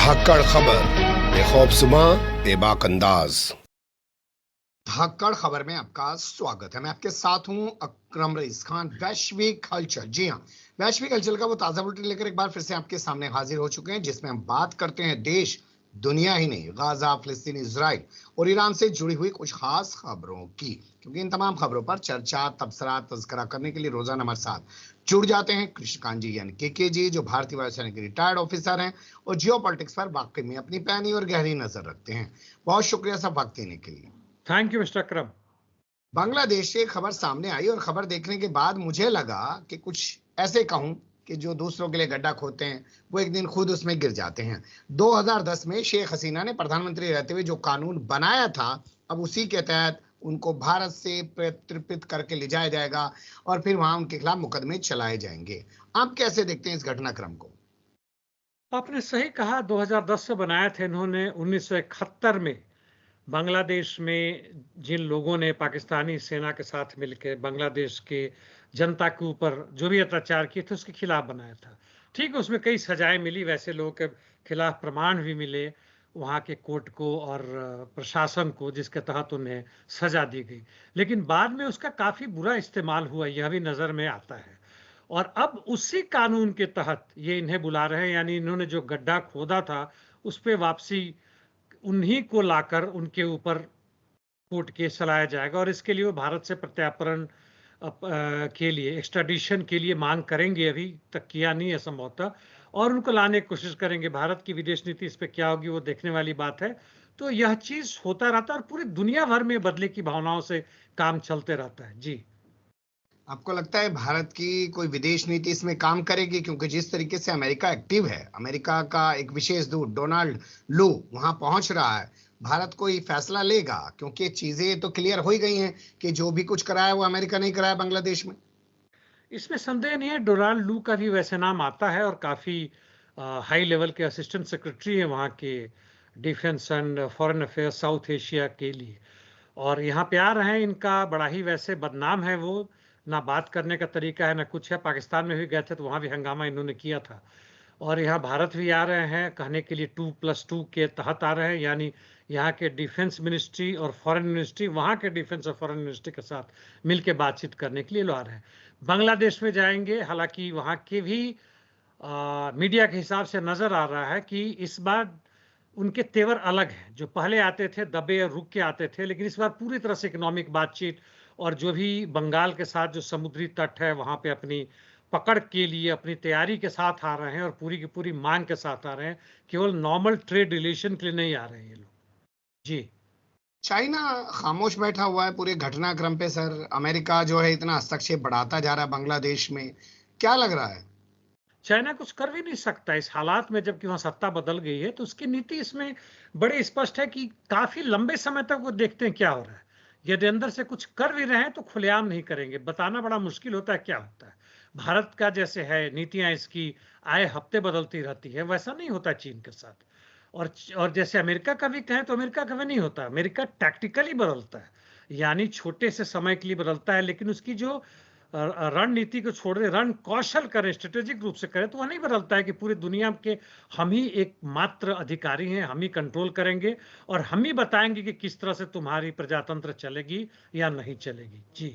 धाकड़ खबर, बेखौफजुमा बेबाक अंदाज। धाकड़ खबर में आपका स्वागत है। मैं आपके साथ हूं अकरम रईस खान। वैश्विक हलचल, जी हां, वैश्विक हलचल का वो ताजा बुलेटिन लेकर एक बार फिर से आपके सामने हाजिर हो चुके हैं, जिसमें हम बात करते हैं देश, दुनिया ही नहीं, गाजा, फिलिस्तीन, इजराइल और ईरान से जुड़ी हुई कुछ खास खबरों की। क्योंकि इन तमाम खबरों पर चर्चा, तबसरा, तज़किरा करने के लिए रोजाना हमारे साथ जुड़ जाते हैं कृष्णकांत जी यानी के जी, जो भारतीय वायुसेना के रिटायर्ड ऑफिसर हैं और जियो पॉलिटिक्स पर वाकई में अपनी पैनी और गहरी नजर रखते हैं। बहुत शुक्रिया सब वक्त देने के लिए। थैंक यू मिस्टर अकरम। बांग्लादेश से खबर सामने आई और खबर देखने के बाद मुझे लगा कि कुछ ऐसे कहूं कि जो दूसरों के लिए गड्ढा खोदते हैं वो एक दिन खुद उसमें गिर जाते हैं। 2010 में शेख हसीना ने प्रधानमंत्री रहते हुए जो कानून बनाया था, अब उसी के तहत उनको भारत से प्रत्यर्पित करके ले जाया जाएगा और फिर वहां उनके खिलाफ मुकदमे चलाए जाएंगे। आप कैसे देखते हैं इस घटनाक्रम को? आपने सही कहा, 2010 से बनाया था इन्होंने। 1971 में बांग्लादेश में जिन लोगों ने पाकिस्तानी सेना के साथ मिलकर बांग्लादेश के जनता के ऊपर जो भी अत्याचार किए थे उसके खिलाफ बनाया था। ठीक है, उसमें कई सजाएं मिली, वैसे लोगों के खिलाफ प्रमाण भी मिले वहाँ के कोर्ट को और प्रशासन को, जिसके तहत उन्हें सजा दी गई। लेकिन बाद में उसका काफी बुरा इस्तेमाल हुआ, यह भी नजर में आता है। और अब उसी कानून के तहत ये इन्हें बुला रहे हैं, यानी इन्होंने जो गड्ढा खोदा था उस पर वापसी उन्हीं को लाकर उनके ऊपर कोर्ट केस चलाया जाएगा और इसके लिए वो भारत से प्रत्यार्पण के लिए, एक्स्ट्राडिशन के लिए मांग करेंगे। अभी तक किया नहीं है संभवतः, और उनको लाने की कोशिश करेंगे। भारत की विदेश नीति इस पर क्या होगी वो देखने वाली बात है। तो यह चीज होता रहता है और पूरी दुनिया भर में बदले की भावनाओं से काम चलते रहता है। जी, आपको लगता है भारत की कोई विदेश नीति इसमें काम करेगी? क्योंकि जिस तरीके से अमेरिका एक्टिव है, अमेरिका का एक विशेष दूत डोनाल्ड लू वहां पहुंच रहा है, भारत कोई फैसला लेगा? क्योंकि चीजें तो क्लियर हो ही गई हैं कि जो भी कुछ कराया वो अमेरिका नहीं कराया बांग्लादेश में। इसमें संदेह नहीं है। डोनाल्ड लू का भी वैसे नाम आता है और काफी हाई लेवल के असिस्टेंट सेक्रेटरी है वहाँ के defence and foreign affairs south Asia के लिए, और यहाँ पे आ रहे हैं। इनका बड़ा ही वैसे बदनाम है, वो ना बात करने का तरीका है ना कुछ है। पाकिस्तान में भी गए थे तो वहाँ भी हंगामा इन्होंने किया था, और यहाँ भारत भी आ रहे हैं कहने के लिए 2+2 के तहत आ रहे हैं, यानी यहाँ के डिफेंस मिनिस्ट्री और फॉरेन मिनिस्ट्री वहाँ के डिफेंस और फॉरेन मिनिस्ट्री के साथ मिलकर बातचीत करने के लिए लोग आ रहे हैं। बांग्लादेश में जाएंगे, हालांकि वहाँ के भी मीडिया के हिसाब से नजर आ रहा है कि इस बार उनके तेवर अलग हैं। जो पहले आते थे दबे और रुक के आते थे, लेकिन इस बार पूरी तरह से इकोनॉमिक बातचीत, और जो भी बंगाल के साथ जो समुद्री तट है वहां पे अपनी पकड़ के लिए अपनी तैयारी के साथ आ रहे हैं और पूरी की पूरी मांग के साथ आ रहे हैं। केवल नॉर्मल ट्रेड रिलेशन के लिए नहीं आ रहे हैं ये लोग। जी, चाइना खामोश बैठा हुआ है पूरे घटनाक्रम पे सर। अमेरिका जो है इतना हस्तक्षेप बढ़ाता जा रहा है बांग्लादेश में, क्या लग रहा है? चाइना कुछ कर भी नहीं सकता इस हालात में, जबकि वहां सत्ता बदल गई है। तो उसकी नीति इसमें बड़ी स्पष्ट है कि काफी लंबे समय तक वो देखते हैं क्या हो रहा है। यदि अंदर से कुछ कर भी रहे हैं तो खुलेआम नहीं करेंगे, बताना बड़ा मुश्किल होता है क्या होता है। भारत का जैसे है नीतियां इसकी आए हफ्ते बदलती रहती है, वैसा नहीं होता चीन के साथ। और जैसे अमेरिका का भी कहें तो अमेरिका का भी नहीं होता। अमेरिका टैक्टिकली बदलता है, यानी छोटे से समय के लिए बदलता है, लेकिन उसकी जो रणनीति को छोड़ दे, रण कौशल करें, स्ट्रेटेजिक रूप से करें, तो वह नहीं बदलता है कि पूरी दुनिया के हम ही एकमात्र अधिकारी हैं, हम ही कंट्रोल करेंगे और हम ही बताएंगे कि किस तरह से तुम्हारी प्रजातंत्र चलेगी या नहीं चलेगी। जी,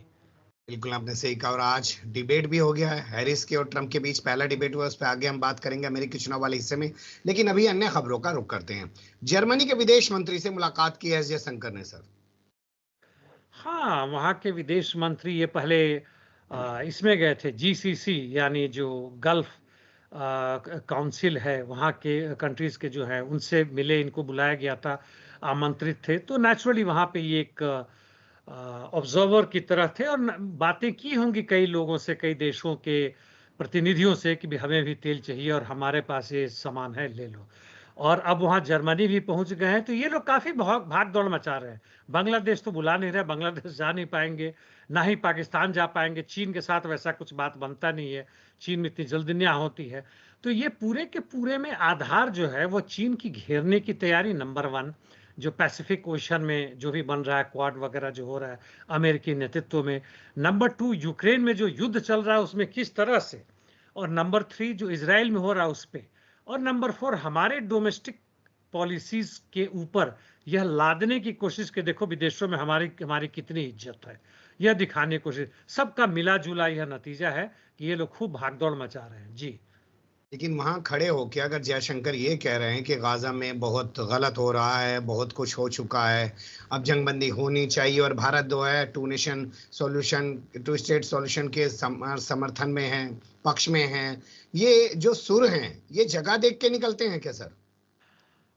बिल्कुल आपने सही कहा। और आज डिबेट भी हो गया है हैरिस के और ट्रंप के बीच, पहला डिबेट हुआ, उस पर आगे हम बात करेंगे अमेरिकी चुनाव वाले हिस्से में। लेकिन अभी अन्य खबरों का रुख करते हैं। जर्मनी के विदेश मंत्री से मुलाकात की एस जयशंकर ने सर। हाँ, वहाँ के विदेश मंत्री ये पहले इसमें गए थे, जीसीसी यानी जो गल्फ काउंसिल है, वहाँ के कंट्रीज के जो है उनसे मिले, इनको बुलाया गया था, आमंत्रित थे। तो नेचुरली वहाँ पे ये एक ऑब्जर्वर की तरह थे और बातें की होंगी कई लोगों से, कई देशों के प्रतिनिधियों से कि भी हमें भी तेल चाहिए और हमारे पास ये सामान है, ले लो। और अब वहाँ जर्मनी भी पहुंच गए हैं, तो ये लोग काफी भाग दौड़ मचा रहे हैं। बांग्लादेश तो बुला नहीं रहे, बांग्लादेश जा नहीं पाएंगे, ना ही पाकिस्तान जा पाएंगे। चीन के साथ वैसा कुछ बात बनता नहीं है, चीन में इतनी जल्दी नहीं होती है। तो ये पूरे के पूरे में आधार जो है वो चीन की घेरने की तैयारी, नंबर 1। जो पैसिफिक ओशन में जो भी बन रहा है, क्वाड वगैरह जो हो रहा है अमेरिकी नेतृत्व में। नंबर 2, यूक्रेन में जो युद्ध चल रहा है उसमें किस तरह से। और नंबर 3, जो इसराइल में हो रहा है उस पर। और नंबर 4, हमारे डोमेस्टिक पॉलिसीज के ऊपर यह लादने की कोशिश कि देखो विदेशों में हमारी हमारी कितनी इज्जत है, यह दिखाने की कोशिश। सबका मिला जुला यह नतीजा है कि ये लोग खूब भागदौड़ मचा रहे हैं। जी लेकिन वहां खड़े होके अगर जयशंकर ये कह रहे हैं कि गाजा में बहुत गलत हो रहा है, बहुत कुछ हो चुका है, अब जंगबंदी होनी चाहिए, और भारत जो है two nation solution, two state solution के समर्थन में है, पक्ष में है, ये जो सुर हैं ये जगह देख के निकलते हैं क्या सर?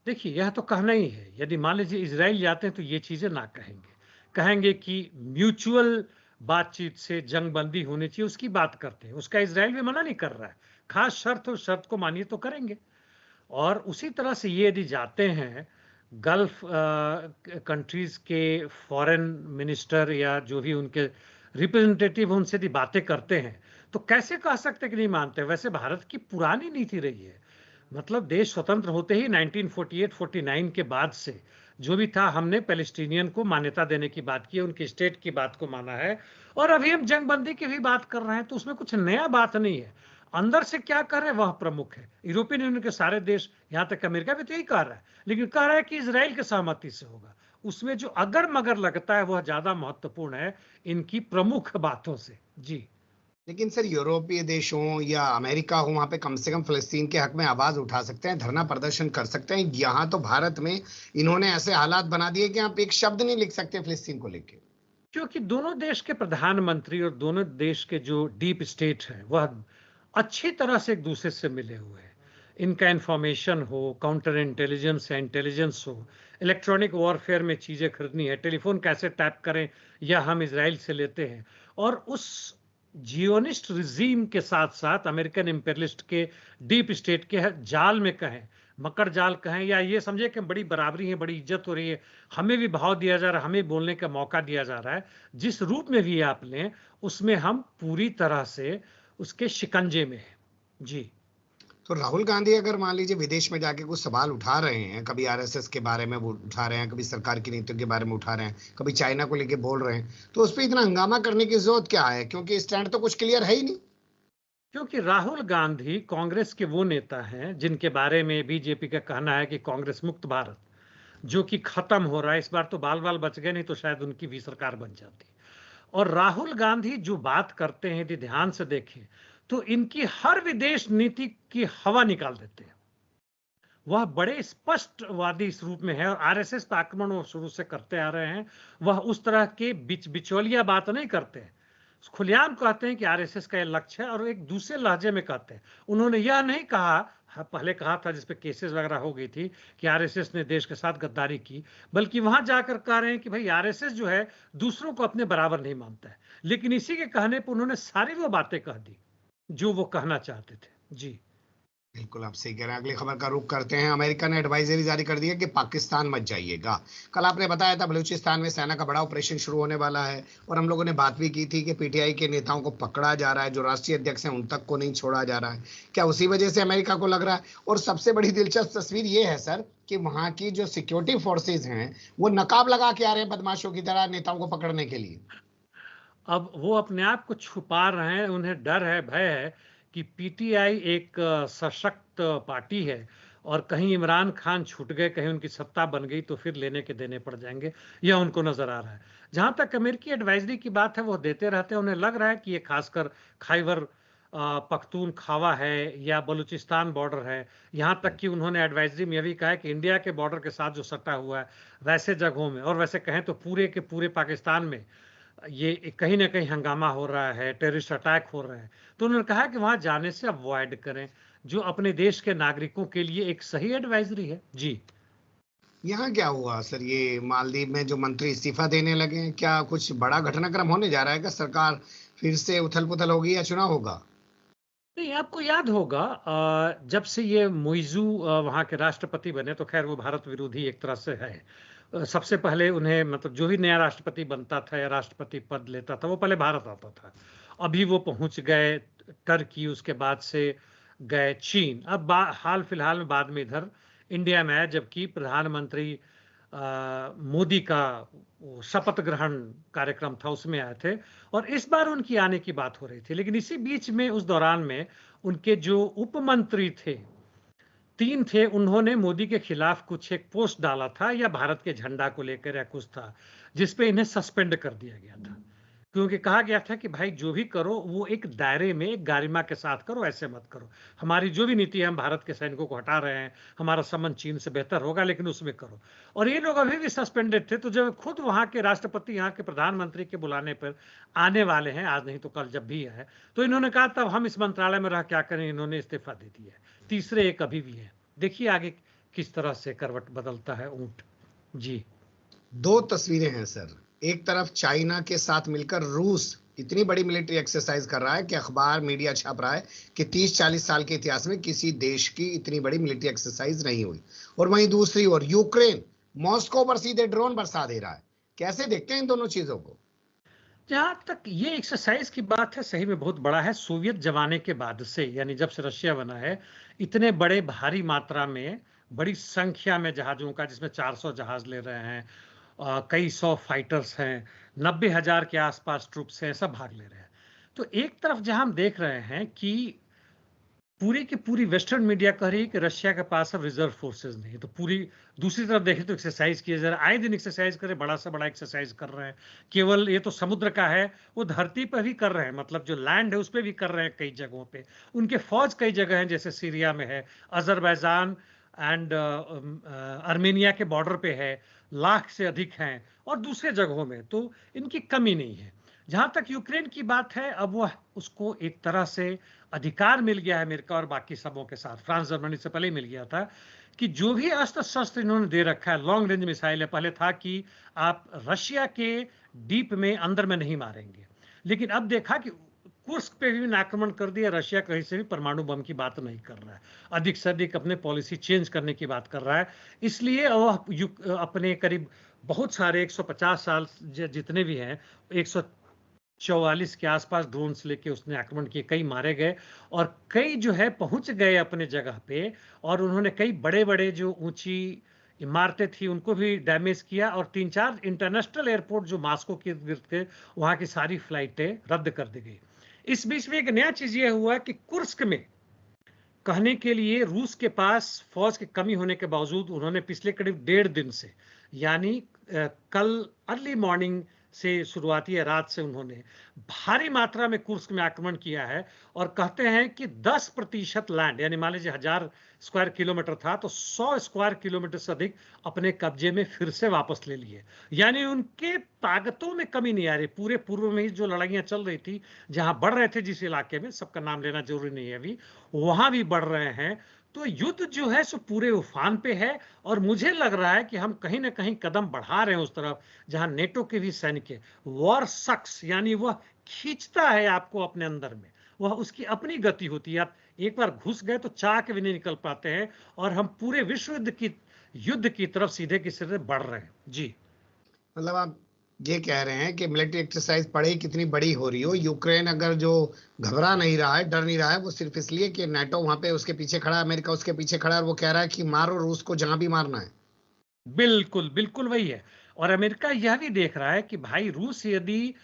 देखिए, यह तो कहना ही है। यदि मान लीजिए इजराइल जाते हैं तो ये चीजें ना कहेंगे, कहेंगे कि म्यूचुअल बातचीत से जंगबंदी होनी चाहिए, उसकी बात करते हैं। उसका इजराइल भी मना नहीं कर रहा है, खास शर्त और शर्त को मानिए तो करेंगे। और उसी तरह से ये यदि जाते हैं गल्फ कंट्रीज के फॉरेन मिनिस्टर या जो भी उनके रिप्रेजेंटेटिव उनसे यदि बातें करते हैं तो कैसे कह सकते कि नहीं मानते। वैसे भारत की पुरानी नीति रही है, मतलब देश स्वतंत्र होते ही 1948-49 के बाद से जो भी था, हमने पैलेस्टीनियन को मान्यता देने की बात की है, उनके स्टेट की बात को माना है। और अभी हम जंगबंदी की भी बात कर रहे हैं, तो उसमें कुछ नया बात नहीं है। अंदर से क्या कर रहे हैं वह प्रमुख है। यूरोपियन यूनियन के सारे देश, यहां तक अमेरिका भी तो यही कह रहा है, लेकिन कह रहा है कि इजराइल के सहमति से होगा। उसमें जो अगर मगर लगता है वह ज्यादा महत्वपूर्ण है इनकी प्रमुख बातों से। जी लेकिन सर यूरोपीय देशों या अमेरिका हो, वहां पे कम से कम फिलिस्तीन के हक में आवाज उठा सकते हैं, धरना प्रदर्शन कर सकते हैं। यहाँ तो भारत में इन्होंने ऐसे हालात बना दिए कि आप एक शब्द नहीं लिख सकते फिलिस्तीन को लेके। क्योंकि दोनों देश के प्रधानमंत्री और दोनों देश के जो डीप स्टेट है वह अच्छी तरह से एक दूसरे से मिले हुए हैं। इनका इंफॉर्मेशन हो, काउंटर इंटेलिजेंस या इंटेलिजेंस हो, इलेक्ट्रॉनिक वॉरफेयर में चीजें खरीदनी है, टेलीफोन कैसे टैप करें या हम इसराइल से लेते हैं। और उस जियोनिस्ट रिजीम के साथ साथ अमेरिकन इंपेरियलिस्ट के डीप स्टेट के जाल में कहें, मकर जाल कहें, या ये समझे कि बड़ी बराबरी है, बड़ी इज्जत हो रही है, हमें भी भाव दिया जा रहा है, हमें बोलने का मौका दिया जा रहा है, जिस रूप में भी आप लें उसमें हम पूरी तरह से उसके शिकंजे में है। जी तो राहुल गांधी अगर मान लीजिए विदेश में जाके कुछ सवाल उठा रहे हैं, कभी आरएसएस के बारे में वो उठा रहे हैं, कभी सरकार की नीतियों के बारे में उठा रहे हैं, कभी चाइना को लेके बोल रहे हैं, तो उस पर इतना हंगामा करने की जरूरत क्या है? क्योंकि स्टैंड तो कुछ क्लियर है ही नहीं। क्योंकि राहुल गांधी कांग्रेस के वो नेता हैं जिनके बारे में बीजेपी का कहना है कि कांग्रेस मुक्त भारत जो कि खत्म हो रहा है। इस बार तो बाल बाल बच गए, नहीं तो शायद उनकी भी सरकार बन जाती। और राहुल गांधी जो बात करते हैं यदि ध्यान से देखें तो इनकी हर विदेश नीति की हवा निकाल देते हैं। वह बड़े स्पष्टवादी इस रूप में है, और आरएसएस पर आक्रमण वो शुरू से करते आ रहे हैं। वह उस तरह के बिचौलिया बात नहीं करते हैं, खुलेआम कहते हैं कि आरएसएस का यह लक्ष्य है, और एक दूसरे लहजे में कहते हैं। उन्होंने यह नहीं कहा, पहले कहा था जिसपे केसेस वगैरह हो गई थी कि आरएसएस ने देश के साथ गद्दारी की, बल्कि वहां जाकर कह रहे हैं कि भाई आरएसएस जो है दूसरों को अपने बराबर नहीं मानता है। लेकिन इसी के कहने पर उन्होंने सारी वो बातें कह दी जो वो कहना चाहते थे। जी बिल्कुल आप सही कह रहे हैं। अगली खबर का रुख करते हैं। अमेरिका ने एडवाइजरी जारी कर दी है कि पाकिस्तान मत जाइएगा। कल आपने बताया था बलूचिस्तान में सेना का बड़ा ऑपरेशन शुरू होने वाला है, और हम लोगों ने बात भी की थी कि पीटीआई के नेताओं को पकड़ा जा रहा है, जो राष्ट्रीय अध्यक्ष हैं उन तक को नहीं छोड़ा जा रहा है। क्या उसी वजह से अमेरिका को लग रहा है? और सबसे बड़ी दिलचस्प तस्वीर ये है सर कि वहां की जो सिक्योरिटी फोर्सेज हैं वो नकाब लगा के आ रहे हैं बदमाशों की तरह नेताओं को पकड़ने के लिए। अब वो अपने आप को छुपा रहे हैं, उन्हें डर है, भय है कि पीटीआई एक सशक्त पार्टी है, और कहीं इमरान खान छूट गए, कहीं उनकी सत्ता बन गई तो फिर लेने के देने पड़ जाएंगे, यह उनको नजर आ रहा है। जहां तक अमेरिकी एडवाइजरी की बात है वो देते रहते हैं। उन्हें लग रहा है कि ये खासकर खैबर पख्तूनख्वा है या बलूचिस्तान बॉर्डर है। यहां तक कि उन्होंने एडवाइजरी में यह भी कहा है कि इंडिया के बॉर्डर के साथ जो सटा हुआ है वैसे जगहों में, और वैसे कहें तो पूरे के पूरे पाकिस्तान में ये कहीं ना कहीं हंगामा हो रहा है, टेररिस्ट अटैक हो रहे हैं। तो उन्होंने कहा कि वहां जाने से अवॉइड करें, जो अपने देश के नागरिकों के लिए एक सही एडवाइजरी है। जी यहाँ क्या हुआ सर? ये मालदीव में जो मंत्री इस्तीफा देने लगे हैं, क्या कुछ बड़ा घटनाक्रम होने जा रहा है? क्या सरकार फिर से उथल पुथल होगी या चुनाव होगा? नहीं, आपको याद होगा जब से ये मुइजू वहाँ के राष्ट्रपति बने, तो खैर वो भारत विरोधी एक तरह से है। सबसे पहले उन्हें, मतलब जो भी नया राष्ट्रपति बनता था या राष्ट्रपति पद लेता था वो पहले भारत आता था। अभी वो पहुंच गए टर्की, उसके बाद से गए चीन, अब हाल फिलहाल में बाद में इधर इंडिया में आया, जबकि प्रधानमंत्री मोदी का वो शपथ ग्रहण कार्यक्रम था उसमें आए थे, और इस बार उनकी आने की बात हो रही थी। लेकिन इसी बीच में उस दौरान में उनके जो उप मंत्री थे तीन थे, उन्होंने मोदी के खिलाफ कुछ एक पोस्ट डाला था या भारत के झंडा को लेकर या कुछ था, जिसपे इन्हें सस्पेंड कर दिया गया था, क्योंकि कहा गया था कि भाई जो भी करो वो एक दायरे में, एक गरिमा के साथ करो, ऐसे मत करो। हमारी जो भी नीति है, हम भारत के सैनिकों को हटा रहे हैं, हमारा संबंध चीन से बेहतर होगा, लेकिन उसमें करो। और ये लोग अभी भी सस्पेंडेड थे। तो जब खुद वहां के राष्ट्रपति यहाँ के प्रधानमंत्री के बुलाने पर आने वाले हैं, आज नहीं तो कल जब भी है, तो इन्होंने कहा तब हम इस मंत्रालय में रह क्या करें, इन्होंने इस्तीफा दे दिया है। तीसरे एक अभी भी है। देखिए आगे किस तरह से करवट बदलता है ऊंट। जी, दो तस्वीरें हैं सर। एक तरफ चाइना के साथ मिलकर रूस इतनी बड़ी मिलिट्री एक्सरसाइज कर रहा है कि अखबार मीडिया छाप रहा है कि 30-40 साल के इतिहास में किसी देश की इतनी बड़ी मिलिट्री एक्सरसाइज नहीं हुई। और वहीं दूसरी ओर यूक्रेन मॉस्को पर सीधे ड्रोन बरसा दे रहा है। कैसे देखते हैं इन दोनों चीजों को? जहां तक ये एक्सरसाइज की बात है, सही में बहुत बड़ा है। सोवियत जमाने के बाद से, यानी जब से रशिया बना है, इतने बड़े भारी मात्रा में, बड़ी संख्या में जहाजों का, जिसमें 400 जहाज ले रहे हैं, कई सौ फाइटर्स हैं, 90,000 के आसपास ट्रूप्स हैं, सब भाग ले रहे हैं। तो एक तरफ जहां हम देख रहे हैं कि पूरी की पूरी वेस्टर्न मीडिया कह रही है कि रशिया के पास अब रिजर्व फोर्सेस नहीं है, तो पूरी दूसरी तरफ देखें तो एक्सरसाइज किए जा रहे हैं, आए दिन एक्सरसाइज करे, बड़ा से बड़ा एक्सरसाइज कर रहे हैं। केवल ये तो समुद्र का है, वो धरती पर भी कर रहे हैं, मतलब जो लैंड है उस पर भी कर रहे हैं कई जगहों पे। उनके फौज कई जगह हैं, जैसे सीरिया में है, अजरबैजान एंड आर्मेनिया के बॉर्डर पे है, लाख से अधिक हैं, और दूसरे जगहों में तो इनकी कमी नहीं है। जहां तक यूक्रेन की बात है, अब वह उसको एक तरह से अधिकार मिल गया है अमेरिका और बाकी सबों के साथ, फ्रांस जर्मनी से पहले ही मिल गया था, कि जो भी अस्त्र शस्त्र इन्होंने दे रखा है, लॉन्ग रेंज मिसाइल है। पहले था कि आप रशिया के डीप में, अंदर में नहीं मारेंगे, लेकिन अब देखा कि कुर्स्क पे भी आक्रमण कर दिया। रशिया कहीं से भी परमाणु बम की बात नहीं कर रहा है, अधिक से अधिक अपने पॉलिसी चेंज करने की बात कर रहा है। इसलिए वह अपने करीब बहुत सारे 150 साल जितने भी हैं, 144 के आसपास ड्रोन्स लेके उसने आक्रमण किए, कई मारे गए और कई जो है पहुंच गए अपने जगह पे, और उन्होंने कई बड़े बड़े जो ऊंची इमारतें थी उनको भी डैमेज किया, और 3-4 इंटरनेशनल एयरपोर्ट जो मास्को के गिर्द थे, वहां की सारी फ्लाइटें रद्द कर दी गई। इस बीच में एक नया चीज यह हुआ कि कुर्स्क में कहने के लिए रूस के पास फौज की कमी होने के बावजूद उन्होंने पिछले करीब 1.5 दिन से, यानी कल अर्ली मॉर्निंग से शुरुआती है, रात से उन्होंने भारी मात्रा में कुर्स्क में आक्रमण किया है। और कहते हैं कि 10% लैंड, यानी मान लीजिए 1000 स्क्वायर किलोमीटर था, तो 100 स्क्वायर किलोमीटर से अधिक अपने कब्जे में फिर से वापस ले लिए। यानी उनके ताकतों में कमी नहीं आ रही। पूरे पूर्व में ही जो लड़ाइयां चल रही थी, जहां बढ़ रहे थे जिस इलाके में, सबका नाम लेना जरूरी नहीं है अभी, वहां भी बढ़ रहे हैं। तो युद्ध जो है सो पूरे उफान पे है, और मुझे लग रहा है कि हम कहीं ना कहीं कदम बढ़ा रहे हैं उस तरफ जहां नेटो के भी सैनिक है। वॉर सक्स, यानी वह खींचता है आपको अपने अंदर में, वह उसकी अपनी गति होती है। आप एक बार घुस गए तो चाह के भी नहीं निकल पाते हैं, और हम पूरे विश्व युद्ध की तरफ सीधे की सीधे बढ़ रहे हैं। जी, मतलब आप ये कह रहे हैं कि मिलिट्री एक्सरसाइज पड़े कितनी बड़ी हो रही हो, यूक्रेन अगर जो घबरा नहीं रहा है, डर नहीं रहा है, वो सिर्फ इसलिए कि नाटो वहां पे उसके पीछे खड़ा है, अमेरिका उसके पीछे खड़ा है, और वो कह रहा है कि मारो रूस को जहां भी मारना है। बिल्कुल बिल्कुल वही है। और अमेरिका यह भी देख रहा है कि भाई रूस यदि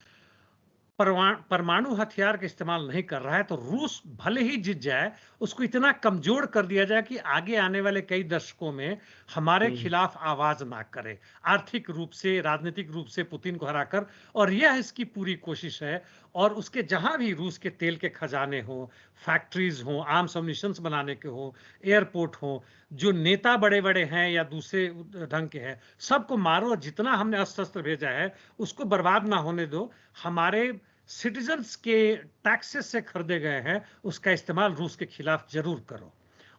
परमाणु हथियार का इस्तेमाल नहीं कर रहा है, तो रूस भले ही जीत जाए, उसको इतना कमजोर कर दिया जाए कि आगे आने वाले कई दशकों में हमारे खिलाफ आवाज ना करे, आर्थिक रूप से, राजनीतिक रूप से पुतिन को हराकर। और यह इसकी पूरी कोशिश है। और उसके जहां भी रूस के तेल के खजाने हो, फैक्ट्रीज हो, आर्म्स एम्युनिशंस बनाने के हो, एयरपोर्ट हो, जो नेता बड़े बड़े हैं या दूसरे ढंग के हैं, सबको मारो। जितना हमने अस्त्र शस्त्र भेजा है उसको बर्बाद ना होने दो। हमारे सिटीजन्स के टैक्सेस से खरीदे गए हैं, उसका इस्तेमाल रूस के खिलाफ जरूर करो।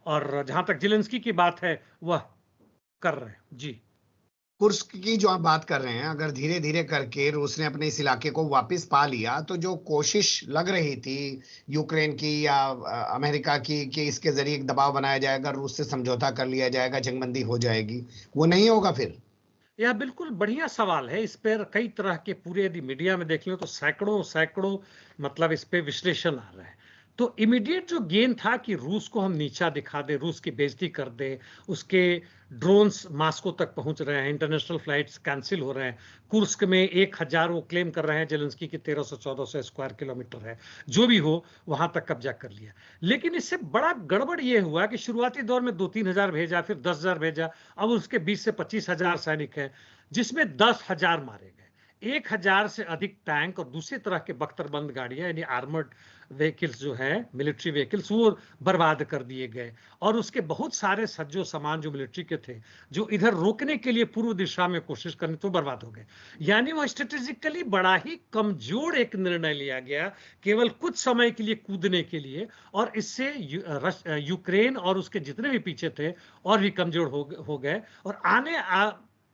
और जहां तक जेलेंस्की की बात है, वह कर रहे हैं। जी, कुर्स्क की जो आप बात कर रहे हैं, अगर धीरे धीरे करके रूस ने अपने इस इलाके को वापस पा लिया, तो जो कोशिश लग रही थी यूक्रेन की या अमेरिका की कि इसके जरिए एक दबाव बनाया जाएगा, रूस से समझौता कर लिया जाएगा, जंगबंदी हो जाएगी, वो नहीं होगा फिर? यह बिल्कुल बढ़िया सवाल है। इस पर कई तरह के, पूरे यदि मीडिया में देख लें तो सैकड़ों मतलब इस पे विश्लेषण आ रहे हैं। तो इमीडिएट जो गेन था कि रूस को हम नीचा दिखा दें, रूस की बेइज्जती कर दें, उसके ड्रोन्स मास्को तक पहुंच रहे हैं, इंटरनेशनल फ्लाइट्स कैंसिल हो रहे हैं, कुर्स्क में 1000 वो क्लेम कर रहे हैं जेलेंस्की की 1300-1400 स्क्वायर किलोमीटर है, जो भी हो वहां तक कब्जा कर लिया। लेकिन इससे बड़ा गड़बड़ ये हुआ कि शुरुआती दौर में 2-3 हजार भेजा, फिर 10,000 भेजा, अब उसके 20 से 25 हजार सैनिक हैं, जिसमें 10,000 मारे गए, 1,000 से अधिक टैंक और दूसरी तरह के बख्तरबंद गाड़ियां यानी आर्मर्ड व्हीकल्स जो है, मिलिट्री व्हीकल्स, वो बर्बाद कर दिए गए। और उसके बहुत सारे सज्जो सामान जो मिलिट्री के थे, जो इधर रोकने के लिए पूर्व दिशा में कोशिश करनी, तो बर्बाद हो गए। यानी वो स्ट्रेटेजिकली बड़ा ही कमजोर एक निर्णय लिया गया, केवल कुछ समय के लिए कूदने के लिए, और इससे यूक्रेन और उसके जितने भी पीछे थे और भी कमजोर हो गए। और आने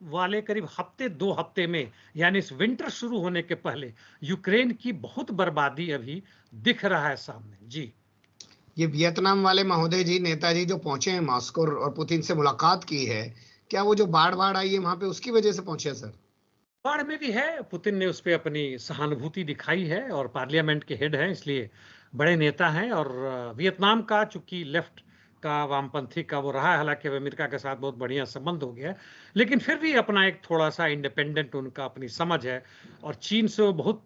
वाले करीब हफ्ते 2 हफ्ते में, यानी इस विंटर शुरू होने के पहले, यूक्रेन की बहुत बर्बादी अभी दिख रहा है सामने। जी, ये वियतनाम वाले महोदय जी, नेताजी जो पहुंचे हैं मॉस्को और पुतिन से मुलाकात की है, क्या वो जो बाढ़ आई है वहां पे उसकी वजह से पहुंचे हैं सर? बाढ़ में भी है, पुतिन ने उस पर अपनी सहानुभूति दिखाई है, और पार्लियामेंट के हेड हैं इसलिए बड़े नेता हैं। और वियतनाम का चूंकि लेफ्ट का, वामपंथी का वो रहा है, हालांकि अब अमेरिका के साथ बहुत बढ़िया संबंध हो गया है, लेकिन फिर भी अपना एक थोड़ा सा इंडिपेंडेंट उनका अपनी समझ है। और चीन से वो बहुत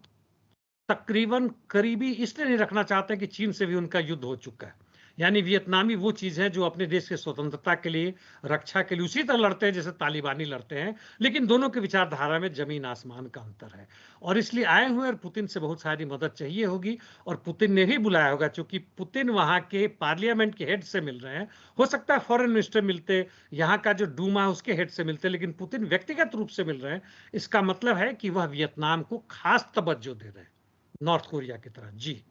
तकरीबन करीबी इसलिए नहीं रखना चाहते कि चीन से भी उनका युद्ध हो चुका है। यानी वियतनामी वो चीज है जो अपने देश की स्वतंत्रता के लिए, रक्षा के लिए उसी तरह लड़ते हैं जैसे तालिबानी लड़ते हैं, लेकिन दोनों की विचारधारा में जमीन आसमान का अंतर है। और इसलिए आए हुए, और पुतिन से बहुत सारी मदद चाहिए होगी, और पुतिन ने भी बुलाया होगा, क्योंकि पुतिन वहां के पार्लियामेंट के हेड से मिल रहे हैं। हो सकता है फॉरेन मिनिस्टर मिलते, यहाँ का जो डूमा है उसके हेड से मिलते, लेकिन पुतिन व्यक्तिगत रूप से मिल रहे हैं। इसका मतलब है कि वह वियतनाम को खास तवज्जो दे रहे हैं, नॉर्थ कोरिया की तरह। जी,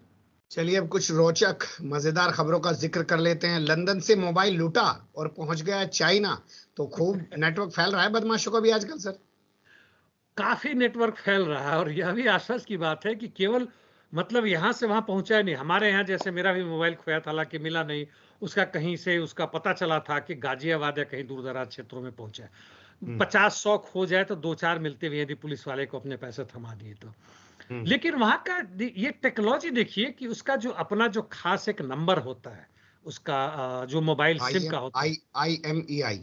चलिए अब कुछ रोचक मजेदार खबरों का जिक्र कर लेते हैं। लंदन से मोबाइल लूटा और पहुंच गया चाइना, तो खूब नेटवर्क फैल रहा है बदमाशों का भी आजकल सर। काफी नेटवर्क फैल रहा है, और यह भी आश्चर्य की बात है कि केवल मतलब यहां से वहां पहुंचा ही नहीं। हमारे यहाँ जैसे मेरा भी मोबाइल खोया था, हालांकि मिला नहीं, उसका कहीं से उसका पता चला था कि गाजियाबाद या कहीं दूर दराज क्षेत्रों में पहुंचा है। 50-100 खो जाए तो 2-4 मिलते भी, यदि पुलिस वाले को अपने पैसे थमा दिए तो। लेकिन वहां का ये टेक्नोलॉजी देखिए कि उसका जो अपना जो खास एक नंबर होता है, उसका जो मोबाइल सिम का होता है, IMEI।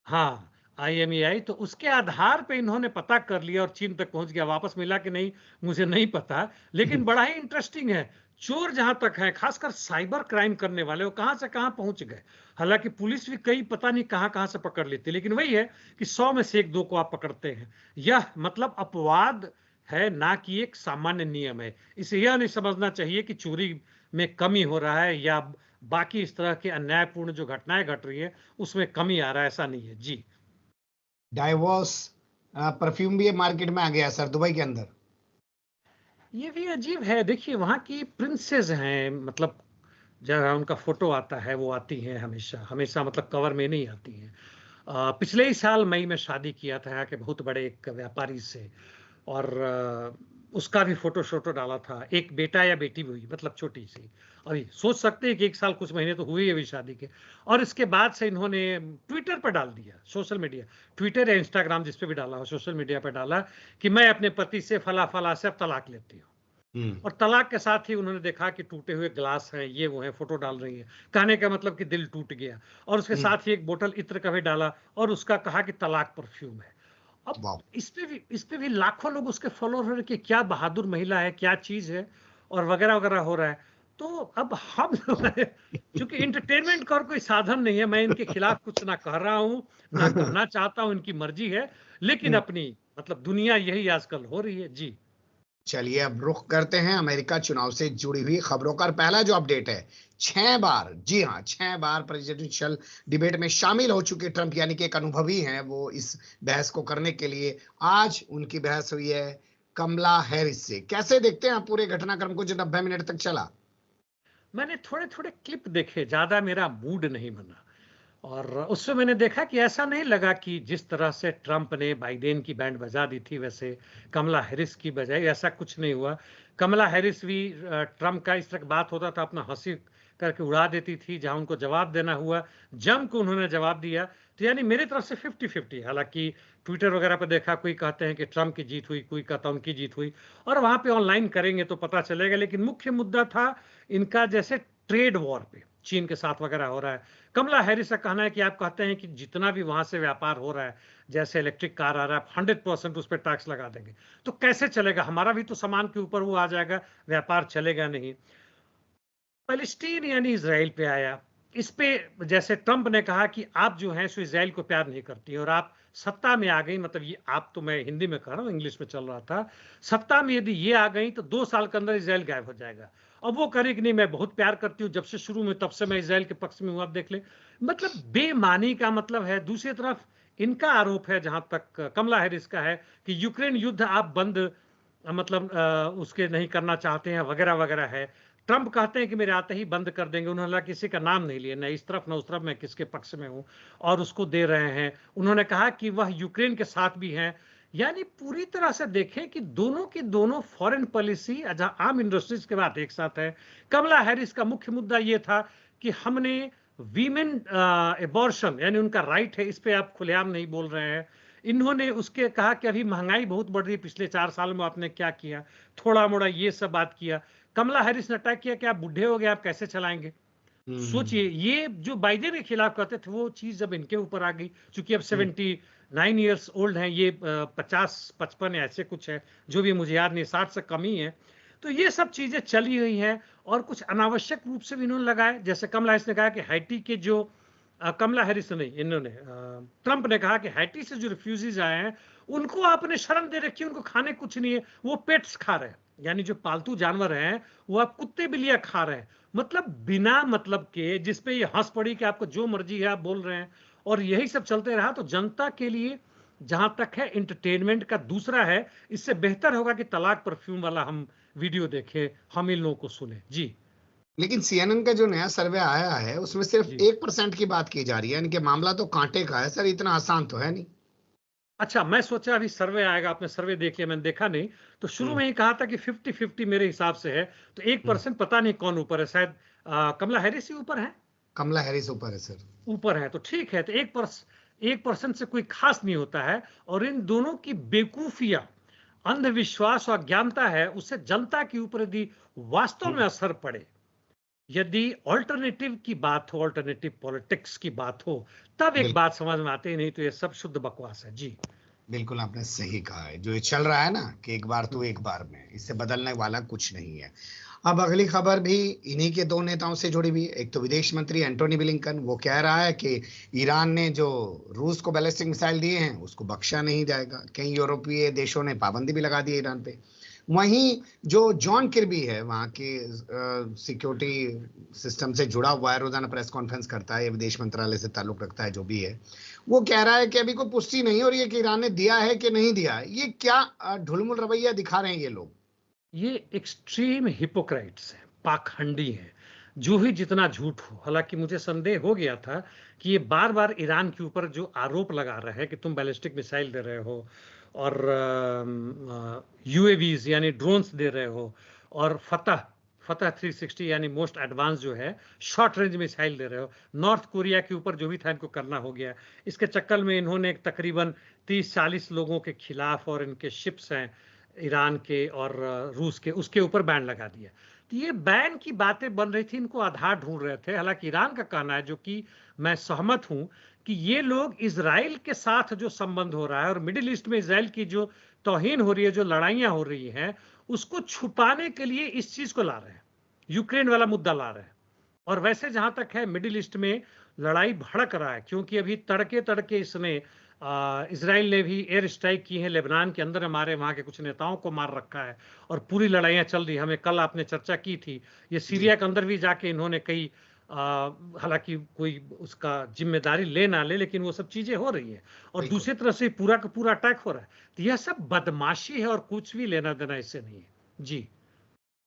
हाँ, IMEI, तो उसके आधार पे इन्होंने पता कर लिया और चीन तक पहुंच गया। वापस मिला कि नहीं मुझे नहीं पता, लेकिन बड़ा ही इंटरेस्टिंग है। चोर जहां तक है, खासकर साइबर क्राइम करने वाले, वो कहां से कहां पहुंच गए। हालांकि पुलिस भी कई पता नहीं कहां कहां से पकड़ लेती, लेकिन वही है कि 100 में से 1-2 को आप पकड़ते हैं। यह मतलब अपवाद है, ना कि एक सामान्य नियम है। इसे यह नहीं समझना चाहिए कि चोरी में कमी हो रहा है या बाकी इस तरह के अन्यायपूर्ण जो घटनाएं घट रही है उसमें कमी आ रहा है, ऐसा नहीं है। जी, डाइवोर्स परफ्यूम भी मार्केट में आ गया सर, दुबई के अंदर। ये भी अजीब है। देखिए वहां की प्रिंसेस हैं, मतलब जहाँ उनका फोटो आता है वो आती हैं हमेशा हमेशा, मतलब कवर में नहीं आती हैं। पिछले ही साल मई में शादी किया था यहाँ के बहुत बड़े एक व्यापारी से, और उसका भी फोटो शोटो डाला था। एक बेटा या बेटी भी हुई, मतलब छोटी सी, अभी सोच सकते हैं कि 1 साल कुछ महीने तो हुए अभी शादी के। और इसके बाद से इन्होंने ट्विटर पर डाल दिया, सोशल मीडिया, ट्विटर या इंस्टाग्राम जिस पे भी डाला हो, सोशल मीडिया पर डाला कि मैं अपने पति से फला फला से अब तलाक लेती हूँ। और तलाक के साथ ही उन्होंने देखा कि टूटे हुए ग्लास हैं, ये वो है, फोटो डाल रही है, कहने का मतलब कि दिल टूट गया। और उसके साथ ही एक बोतल इत्र का भी डाला, और उसका कहा कि तलाक परफ्यूम है। अब वाह। इस पे भी लाखों लोग उसके फॉलोअर हो रहे कि क्या बहादुर महिला है, क्या चीज है, और वगैरह वगैरह हो रहा है। तो अब हम चूंकि इंटरटेनमेंट का और कोई साधन नहीं है, मैं इनके खिलाफ कुछ ना कह रहा हूं ना कहना चाहता हूं, इनकी मर्जी है, लेकिन अपनी मतलब दुनिया यही आजकल हो रही है। जी, चलिए अब रुख करते हैं अमेरिका चुनाव से जुड़ी हुई खबरों का। पहला जो अपडेट है, 6 बार, जी हाँ 6 बार प्रेसिडेंशियल डिबेट में शामिल हो चुके ट्रंप, यानी कि एक अनुभवी हैं वो इस बहस को करने के लिए। आज उनकी बहस हुई है कमला हैरिस से। कैसे देखते हैं आप पूरे घटनाक्रम को जो 90 मिनट तक चला? मैंने थोड़े थोड़े क्लिप देखे, ज्यादा मेरा मूड नहीं बना। और उससे मैंने देखा कि ऐसा नहीं लगा कि जिस तरह से ट्रंप ने बाइडेन की बैंड बजा दी थी वैसे कमला हैरिस की बजाय, ऐसा कुछ नहीं हुआ। कमला हैरिस भी ट्रंप का इस तरह बात होता था अपना हंसी करके उड़ा देती थी, जहां उनको जवाब देना हुआ जम को उन्होंने जवाब दिया। तो यानी मेरी तरफ से 50-50। हालांकि ट्विटर वगैरह पे देखा, कोई कहते हैं कि ट्रम्प की जीत हुई, कोई कहता उनकी जीत हुई, और वहां पे ऑनलाइन करेंगे तो पता चलेगा। लेकिन मुख्य मुद्दा था इनका जैसे ट्रेड वॉर पे चीन के साथ वगैरह हो रहा है। कमला हैरिस का कहना है कि आप कहते हैं कि जितना भी वहां से व्यापार हो रहा है, जैसे इलेक्ट्रिक कार आ रहा है, 100% उस पर टैक्स लगा देंगे, तो कैसे चलेगा? हमारा भी तो सामान के ऊपर वो आ जाएगा, व्यापार चलेगा नहीं। पैलेस्टीन यानी इजराइल पे आया। इस पे जैसे ट्रंप ने कहा कि आप जो हैं सो इजराइल को प्यार नहीं करती और आप सत्ता में आ गई, मतलब ये आप, तो मैं हिंदी में कह रहा हूँ, इंग्लिश में चल रहा था, सत्ता में यदि ये आ गई तो 2 साल के अंदर इजराइल गायब हो जाएगा। अब वो करे कि नहीं, मैं बहुत प्यार करती हूँ, जब से शुरू में तब से मैं इजराइल के पक्ष में हूँ, आप देख ले। मतलब बेमानी का मतलब है। दूसरी तरफ इनका आरोप है, जहां तक कमला हैरिस का है, कि यूक्रेन युद्ध आप बंद, मतलब उसके नहीं करना चाहते हैं वगैरह वगैरह है। ट्रंप कहते हैं कि मेरे आते ही बंद कर देंगे। उन्होंने किसी का नाम नहीं लिया, न इस तरफ न उस तरफ, मैं किसके पक्ष में हूं, और उसको दे रहे हैं। उन्होंने कहा कि वह यूक्रेन के साथ भी हैं। यानी पूरी तरह से देखें कि दोनों की दोनों फॉरेन पॉलिसी आम इंडस्ट्रीज के बाद एक साथ है। कमला हैरिस का मुख्य मुद्दा यह था कि हमने वीमेन एबॉर्शन यानी उनका राइट है, इस पे आप खुलेआम नहीं बोल रहे हैं। इन्होंने उसके कहा कि अभी महंगाई बहुत बढ़ रही है, पिछले 4 साल में आपने क्या किया, थोड़ा मोड़ा ये सब बात किया। कमला हैरिस ने अटैक किया कि आप बुढ़े हो गए, आप कैसे चलाएंगे। सोचिए, ये जो बाइडेन के खिलाफ कहते थे वो चीज जब इनके ऊपर आ गई, चूंकि अब 79 ईयर्स ओल्ड हैं ये, 50-55 ऐसे कुछ है, जो भी मुझे याद नहीं, 60 से कम ही है। तो ये सब चीजें चली हुई हैं, और कुछ अनावश्यक रूप से भी इन्होंने लगाए। जैसे कमला हैरिस ने कहा कि हैटी के जो कमला हैरिस नहीं, इन्होंने ट्रंप ने कहा कि हैटी से जो रिफ्यूजीज आए हैं उनको आपने शर्म दे रखी है, उनको खाने कुछ नहीं है, वो पेट्स खा रहे हैं, यानी जो पालतू जानवर हैं वो आप कुत्ते बिल्लियां खा रहे हैं। मतलब बिना मतलब के, जिसपे ये हंस पड़ी कि आपको जो मर्जी है आप बोल रहे हैं, और यही सब चलते रहा तो जनता के लिए जहां तक है एंटरटेनमेंट का दूसरा है। इससे बेहतर होगा कि तलाक परफ्यूम वाला हम वीडियो देखें, हम इन लोगों को सुने। जी। लेकिन सीएनएन का जो नया सर्वे आया है उसमें सिर्फ जी। 1% की बात की जा रही है, यानी कि मामला तो कांटे का है सर, इतना आसान तो है नहीं। अच्छा, मैं सोचा अभी सर्वे आएगा, आपने सर्वे देख लिया, मैंने देखा नहीं। तो शुरू में ही कहा था कि 50-50 मेरे हिसाब से है, तो 1% पता नहीं कौन ऊपर है, शायद कमला हैरिस ही ऊपर है। कमला हैरिस ऊपर है सर। ऊपर है तो ठीक है, तो 1% से कोई खास नहीं होता है। और इन दोनों की बेवकूफियां, अंधविश्वास और अज्ञानता है, उससे जनता के ऊपर यदि वास्तव में असर पड़े, यदि ऑल्टरनेटिव की बात हो, ऑल्टरनेटिव पॉलिटिक्स की बात हो, तब एक बात समझ में आती है, नहीं तो ये सब शुद्ध बकवास है। जी। बिल्कुल आपने सही कहा है, जो ये चल रहा है ना कि एक बार तो एक बार में, इससे बदलने वाला कुछ नहीं है। अब अगली खबर भी इन्हीं के 2 नेताओं से जुड़ी हुई है। एक तो विदेश मंत्री एंटोनी ब्लिंकन, वो कह रहा है कि ईरान ने जो रूस को बैलिस्टिक मिसाइल दिए हैं उसको बख्शा नहीं जाएगा। कई यूरोपीय देशों ने पाबंदी भी लगा दी है ईरान पे। वहीं जो जॉन किर्बी है, वहां के सिक्योरिटी सिस्टम से जुड़ा हुआ है, रोजाना प्रेस कॉन्फ्रेंस करता है, विदेश मंत्रालय से ताल्लुक रखता है, जो भी है, वो कह रहा है कि अभी कोई पुष्टि नहीं हो रही है कि ईरान ने दिया है कि नहीं दिया है। ये क्या ढुलमुल रवैया दिखा रहे हैं ये लोग? ये एक्सट्रीम हिपोक्राइट्स हैं, पाखंडी हैं, जो ही जितना झूठ हो। हालांकि मुझे संदेह हो गया था कि ये बार बार ईरान के ऊपर जो आरोप लगा रहे हैं कि तुम बैलिस्टिक मिसाइल दे रहे हो, और यूएवीज यानी ड्रोन्स दे रहे हो, और फतह 360 यानी मोस्ट एडवांस जो है शॉर्ट रेंज मिसाइल दे रहे हो। नॉर्थ कोरिया के ऊपर जो भी था इनको करना हो गया। इसके चक्कर में इन्होंने तकरीबन 30-40 लोगों के खिलाफ, और इनके शिप्स हैं ईरान के और रूस के, उसके ऊपर बैन लगा दिया। तो ये बैन की बातें बन रही थी, इनको आधार ढूंढ रहे थे। हालांकि ईरान का कहना है, जो कि मैं सहमत हूं, कि ये लोग इजराइल के साथ जो संबंध हो रहा है और मिडिल ईस्ट में इजराइल की जो तौहीन हो रही है, जो लड़ाइयां हो रही हैं, उसको छुपाने के लिए इस चीज को ला रहे हैं, यूक्रेन वाला मुद्दा ला रहे हैं। और वैसे जहां तक है मिडिल ईस्ट में लड़ाई भड़क रहा है, क्योंकि अभी तड़के तड़के इसने इजराइल ने भी एयर स्ट्राइक की है, लेबनान के अंदर हमारे वहां के कुछ नेताओं को मार रखा है, और पूरी लड़ाइयां चल रही है। हमें कल आपने चर्चा की थी, ये सीरिया के अंदर भी जाके इन्होंने कई, हालांकि कोई उसका जिम्मेदारी ले ना ले, लेकिन वो सब चीजें हो रही है, और दूसरी तरफ से पूरा का पूरा अटैक हो रहा है। तो यह सब बदमाशी है और कुछ भी लेना देना इससे नहीं है। जी।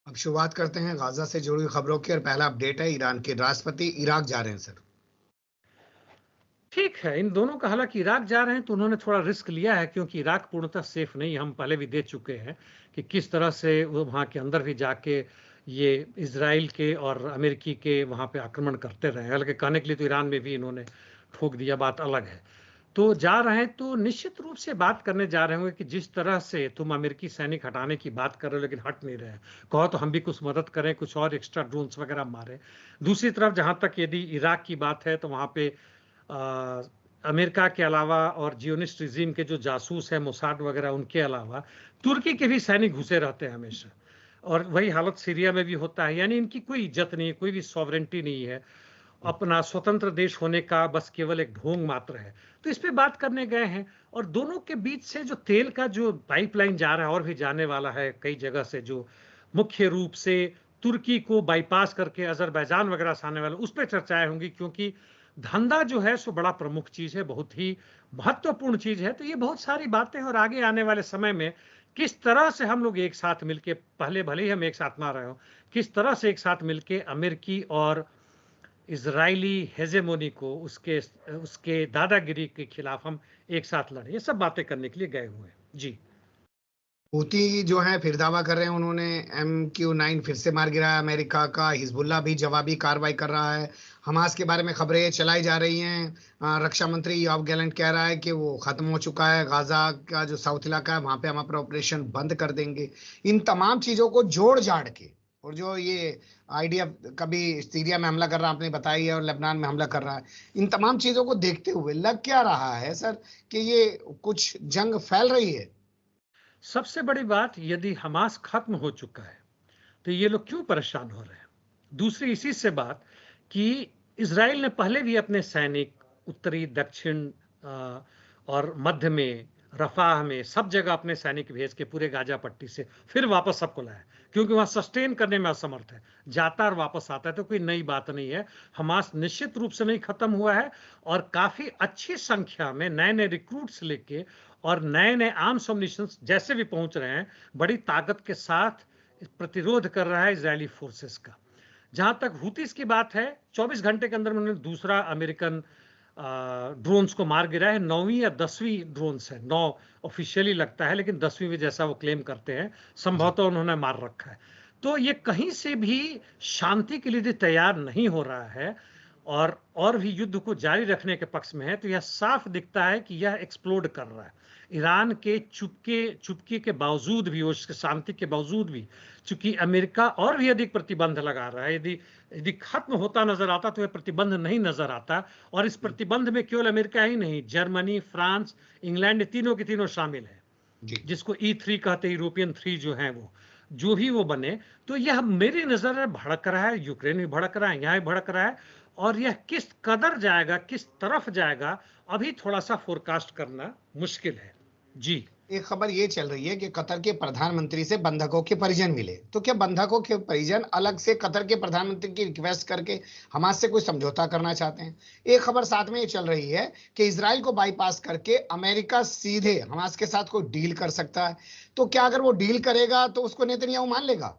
अब शुरुआत करते हैं गाजा से जुड़ी खबरों की, और पहला अपडेट है, ईरान के राष्ट्रपति इराक जा रहे हैं सर। ठीक है, इन दोनों का, हालांकि इराक जा रहे हैं तो उन्होंने थोड़ा रिस्क लिया है, क्योंकि इराक पूर्णतः सेफ नहीं। हम पहले भी देख चुके हैं कि किस तरह से वो वहाँ के अंदर भी जाके ये इजराइल के और अमेरिकी के वहाँ पे आक्रमण करते रहे। हालांकि कहने के लिए तो ईरान में भी इन्होंने ठोक दिया, बात अलग है। तो जा रहे हैं तो निश्चित रूप से बात करने जा रहे होंगे कि जिस तरह से तुम अमेरिकी सैनिक हटाने की बात कर रहे हो लेकिन हट नहीं रहे, कहो तो हम भी कुछ मदद करें, कुछ और एक्स्ट्रा ड्रोन्स वगैरह मारें। दूसरी तरफ जहां तक यदि इराक की बात है तो वहां पे अमेरिका के अलावा और जियोनिस्ट रिजीम के जो जासूस है मोसाद वगैरह, उनके अलावा तुर्की के भी सैनिक घुसे रहते हैं हमेशा, और वही हालत सीरिया में भी होता है। यानी इनकी कोई इज्जत नहीं है, कोई भी सॉवरेंटी नहीं है, अपना स्वतंत्र देश होने का बस केवल एक ढोंग मात्र है। तो इस पे बात करने गए हैं, और दोनों के बीच से जो तेल का जो पाइपलाइन जा रहा है और भी जाने वाला है कई जगह से, जो मुख्य रूप से तुर्की को बाईपास करके अजरबैजान वगैरह से आने वाला, उस पर चर्चाएं होंगी, क्योंकि धंधा जो है सो बड़ा प्रमुख चीज है, बहुत ही महत्वपूर्ण चीज है। तो ये बहुत सारी बातें हैं, और आगे आने वाले समय में किस तरह से हम लोग एक साथ मिलके, पहले भले ही हम एक साथ ना रहे हो, किस तरह से एक साथ मिलके अमेरिकी और इजरायली हेजेमोनी को, उसके उसके दादागिरी के खिलाफ हम एक साथ लड़े, ये सब बातें करने के लिए गए हुए हैं। जी। हूती जो है फिर दावा कर रहे हैं, उन्होंने MQ-9 फिर से मार गिराया अमेरिका का। हिजबुल्ला भी जवाबी कार्रवाई कर रहा है। हमास के बारे में खबरें चलाई जा रही हैं। रक्षा मंत्री योआव गैलेंट कह रहा है कि वो खत्म हो चुका है, गाजा का जो साउथ इलाका है वहां पे हम अपना ऑपरेशन बंद कर देंगे। इन तमाम चीजों को जोड़ जाड़ के, और जो ये आइडिया कभी सीरिया में हमला कर रहा है आपने बताई है, और लेबनान में हमला कर रहा है, इन तमाम चीजों को देखते हुए लग क्या रहा है सर कि ये कुछ जंग फैल रही है? सबसे बड़ी बात, यदि हमास खत्म हो चुका है तो ये लोग क्यों परेशान हो रहे हैं? दूसरी इसी से बात कि इजराइल ने पहले भी अपने सैनिक उत्तरी, दक्षिण और मध्य में, रफाह में, सब जगह अपने सैनिक भेज के पूरे गाजा पट्टी से फिर वापस सबको लाया, क्योंकि वहां सस्टेन करने में असमर्थ है। जाता और वापस आता है, तो कोई नई बात नहीं है। हमास निश्चित रूप से नहीं खत्म हुआ है, और काफी अच्छी संख्या में नए नए रिक्रूट्स लेके और नए नए आर्म्स एम्युनिशन जैसे भी पहुंच रहे हैं, बड़ी ताकत के साथ प्रतिरोध कर रहा है इजरायली फोर्सेस का। जहां तक हुतीस की बात है, 24 घंटे के अंदर उन्होंने दूसरा अमेरिकन ड्रोन्स को मार गिरा है। 9वीं या 10वीं ड्रोन्स है, 9 ऑफिशियली लगता है, लेकिन 10वीं भी जैसा वो क्लेम करते हैं, संभवतः उन्होंने मार रखा है। तो ये कहीं से भी शांति के लिए तैयार नहीं हो रहा है, और भी युद्ध को जारी रखने के पक्ष में है। तो यह साफ दिखता है कि यह एक्सप्लोड कर रहा है। ईरान के चुपके के बावजूद भी, उसके शांति के बावजूद भी, चूंकि अमेरिका और भी अधिक प्रतिबंध लगा रहा है, यदि खत्म होता नजर आता तो यह प्रतिबंध नहीं नजर आता। और इस प्रतिबंध में केवल अमेरिका ही नहीं, जर्मनी, फ्रांस, इंग्लैंड, तीनों के तीनों शामिल है, जिसको E3 कहते हैं, यूरोपियन 3 जो है, वो जो भी वो बने। तो यह मेरी नजर में भड़क रहा है, यूक्रेन भी भड़क रहा है, यहाँ भी भड़क रहा है, और यह किस कदर जाएगा, किस तरफ जाएगा, अभी थोड़ा सा फोरकास्ट करना मुश्किल है। जी। एक खबर ये चल रही है कि कतर के प्रधानमंत्री से बंधकों के परिजन मिले, तो क्या बंधकों के परिजन अलग से कतर के प्रधानमंत्री की रिक्वेस्ट करके हमास से कोई समझौता करना चाहते हैं? एक खबर साथ में ये चल रही है कि इजराइल को बाईपास करके अमेरिका सीधे हमास के साथ कोई डील कर सकता है। तो क्या अगर वो डील करेगा तो उसको नेतन्याहू मान लेगा?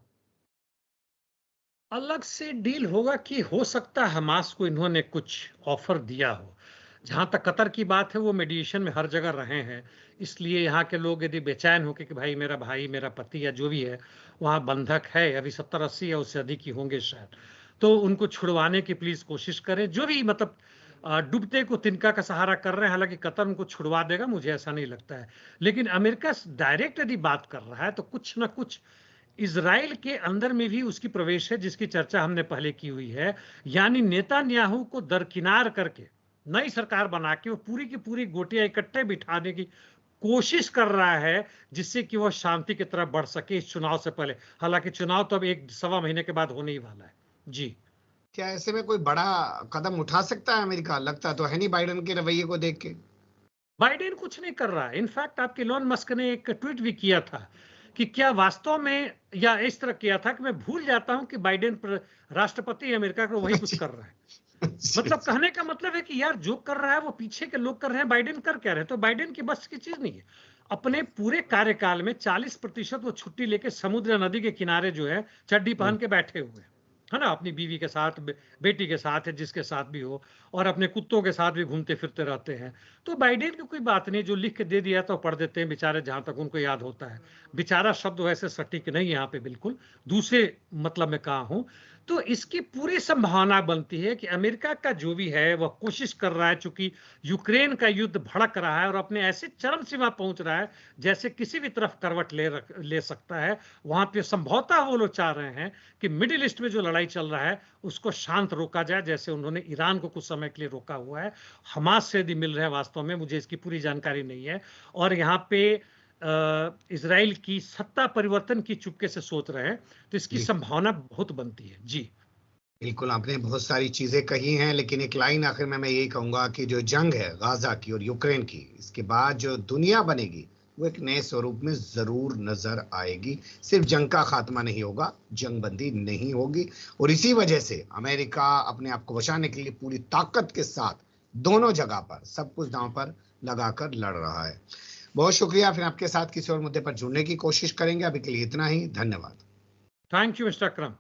अलग से डील होगा कि हो सकता है हमास को इन्होंने कुछ ऑफर दिया हो। जहां तक कतर की बात है, वो मेडिएशन में हर जगह रहे हैं, इसलिए यहाँ के लोग यदि बेचैन होकर कि भाई मेरा पति या जो भी है वहाँ बंधक है, अभी 70-80 या उससे अधिक ही होंगे शायद, तो उनको छुड़वाने की प्लीज कोशिश करें। जो भी मतलब डूबते को तिनका का सहारा कर रहे हैं, हालांकि कतर उनको छुड़वा देगा, मुझे ऐसा नहीं लगता है। लेकिन अमेरिका डायरेक्ट यदि बात कर रहा है तो कुछ ना कुछ इजराइल के अंदर में भी उसकी प्रवेश है, जिसकी चर्चा हमने पहले की हुई है। यानी नेतान्याहू को दरकिनार करके नई सरकार बना के वो पूरी की पूरी गोटियां इकट्ठे बिठाने की कोशिश कर रहा है, जिससे कि वह शांति की तरफ बढ़ सके इस चुनाव से पहले। हालांकि चुनाव तो अब 1-1.25 महीने के बाद होने ही वाला है। जी। क्या ऐसे में कोई बड़ा कदम उठा सकता है अमेरिका? लगता तो है नहीं बाइडेन के रवैये को देख के। बाइडेन कुछ नहीं कर रहा है। इनफैक्ट आपके इलॉन मस्क ने एक ट्वीट भी किया था कि क्या वास्तव में, या इस तरह किया था कि मैं भूल जाता हूं कि बाइडेन राष्ट्रपति अमेरिका को वही कुछ कर रहा है। मतलब कहने का मतलब है कि यार जो कर रहा है वो पीछे के लोग कर रहे हैं, बाइडेन कर क्या रहे हैं? तो बाइडेन की बस की चीज नहीं है। अपने पूरे कार्यकाल में 40% वो छुट्टी लेके समुद्र नदी के किनारे जो है चड्डी पहन के बैठे हुए हैं। है ना, अपनी बीवी के साथ, बेटी के साथ है, जिसके साथ भी हो, और अपने कुत्तों के साथ भी घूमते फिरते रहते हैं। तो बाइडेन की कोई बात नहीं, जो लिख के दे दिया तो पढ़ देते हैं बेचारे, जहां तक उनको याद होता है। बेचारा शब्द वैसे सटीक नहीं है यहाँ पे, बिल्कुल दूसरे मतलब में कहा हूं। तो इसकी पूरी संभावना बनती है कि अमेरिका का जो भी है वह कोशिश कर रहा है, चूंकि यूक्रेन का युद्ध भड़क रहा है और अपने ऐसे चरम सीमा पहुंच रहा है जैसे किसी भी तरफ करवट ले सकता है, वहां पे संभवतः वो लोग चाह रहे हैं कि मिडिल ईस्ट में जो लड़ाई चल रहा है उसको शांत रोका जाए, जैसे उन्होंने ईरान को कुछ समय के लिए रोका हुआ है। हमास से यदि मिल रहे हैं, वास्तव में मुझे इसकी पूरी जानकारी नहीं है, और यहाँ पे इजराइल की सत्ता परिवर्तन की चुपके से सोच रहे हैं, तो इसकी जी संभावना बहुत बनती है। जी बिल्कुल, आपने बहुत सारी चीजें कही हैं, लेकिन एक लाइन आखिर में मैं यही कहूंगा कि जो जंग है गाजा की और यूक्रेन की, इसके बाद जो दुनिया बनेगी वो एक नए स्वरूप में जरूर नजर आएगी। सिर्फ जंग का खात्मा नहीं होगा, जंग बंदी नहीं होगी, और इसी वजह से अमेरिका अपने आप को बचाने के लिए पूरी ताकत के साथ दोनों जगह पर सब कुछ दांव पर लगाकर लड़ रहा है। बहुत शुक्रिया, फिर आपके साथ किसी और मुद्दे पर जुड़ने की कोशिश करेंगे। अभी के लिए इतना ही, धन्यवाद। Thank you mister Akram.